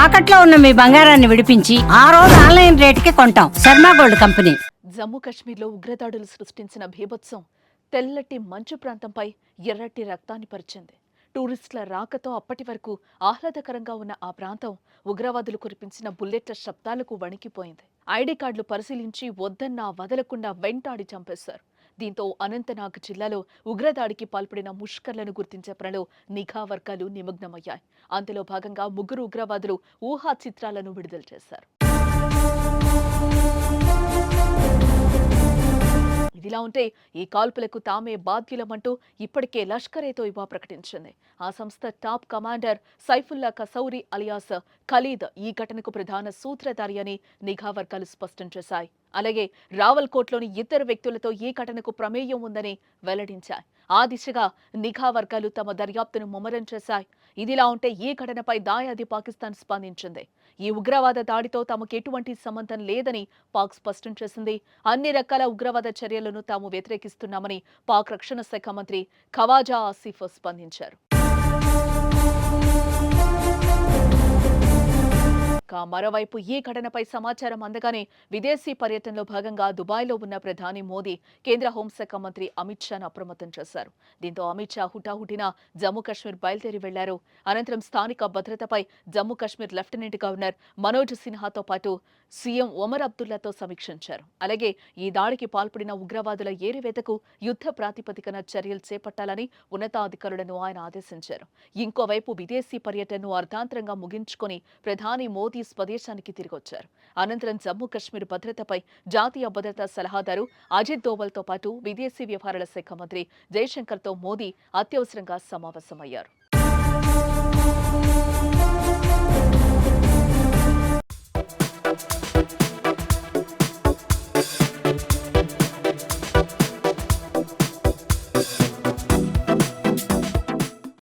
తాకట్లో ఉన్న మీ బంగారాన్ని విడిపించి ఆ రోజు ఆన్లైన్ రేటుకి కొంటాం. Sharma gold company. జమ్మూ కాశ్మీర్లో ఉగ్రదాడులు సృష్టించిన భీభత్సం తెల్లటి మంచు ప్రాంతంపై ఎర్రటి రక్తాన్ని పరిచింది. టూరిస్టుల రాకతో అప్పటి వరకు ఆహ్లాదకరంగా ఉన్న ఆ ప్రాంతం ఉగ్రవాదులు కురిపించిన బుల్లెట్ల శబ్దాలకు వణికిపోయింది. ఐడి కార్డులు పరిశీలించి వద్దన్నా వదలకుండా వెంటాడి చంపేశారు. దీంతో అనంతనాగ్ జిల్లాలో ఉగ్రదాడికి పాల్పడిన ముష్కర్లను గుర్తించే పనిలో నిఘా వర్గాలు నిమగ్నమయ్యాయి. అందులో భాగంగా 3 ఉగ్రవాదులు ఊహా చిత్రాలను విడుదల చేశారు. ఇదిలా ఉంటే ఈ కాల్పులకు తామే బాధ్యులమంటూ ఇప్పటికే లష్కర్-ఏ-తోయిబా ప్రకటించింది. ఆ సంస్థ top commander Saifullah Kasuri alias Khalid ఈ ఘటనకు ప్రధాన సూత్రధారి అని నిఘా వర్గాలు స్పష్టం చేశాయి. అలాగే రావల్కోట్లోని ఇద్దరు వ్యక్తులతో ఈ ఘటనకు ప్రమేయం ఉందని వెల్లడించాయి. ఆ దిశగా నిఘా వర్గాలు తమ దర్యాప్తును ముమ్మరం చేశాయి. ఇదిలా ఉంటే ఈ ఘటనపై దాయాది పాకిస్తాన్ స్పందించింది. ఈ ఉగ్రవాద దాడితో తమకు ఎటువంటి సంబంధం లేదని పాక్ స్పష్టం చేసింది. అన్ని రకాల ఉగ్రవాద చర్యలను తాము వ్యతిరేకిస్తున్నామని పాక్ రక్షణ శాఖ మంత్రి ఖవాజా ఆసిఫ్ స్పందించారు. మరోవైపు ఈ ఘటనపై సమాచారం అందగానే విదేశీ పర్యటనలో భాగంగా దుబాయ్లో ఉన్న ప్రధాని మోదీ కేంద్ర హోంశాఖ మంత్రి అమిత్ షాను అప్రమత్తం చేశారు. దీంతో అమిత్ షా హుటాహుటిన జమ్మూ కాశ్మీర్ బయలుదేరి వెళ్లారు. అనంతరం స్థానిక భద్రతపై జమ్మూ కాశ్మీర్ లెఫ్టినెంట్ గవర్నర్ మనోజ్ సిన్హాతో పాటు సీఎం ఒమర్ అబ్దుల్లాతో సమీక్షించారు. అలాగే ఈ దాడికి పాల్పడిన ఉగ్రవాదుల ఏరివేతకు యుద్ధ ప్రాతిపదికన చర్యలు చేపట్టాలని ఉన్నతాధికారులను ఆయన ఆదేశించారు. ఇంకోవైపు విదేశీ పర్యటనను అర్ధాంతరంగా ముగించుకొని ప్రధాని మోదీ స్వదేశానికి తిరిగొచ్చారు. అనంతరం జమ్మూ కాశ్మీర్ భద్రతపై జాతీయ భద్రతా సలహాదారు అజిత్ దోవల్తో పాటు విదేశీ వ్యవహారాల శాఖ మంత్రి జయశంకర్తో మోదీ అత్యవసరంగా సమావేశమయ్యారు.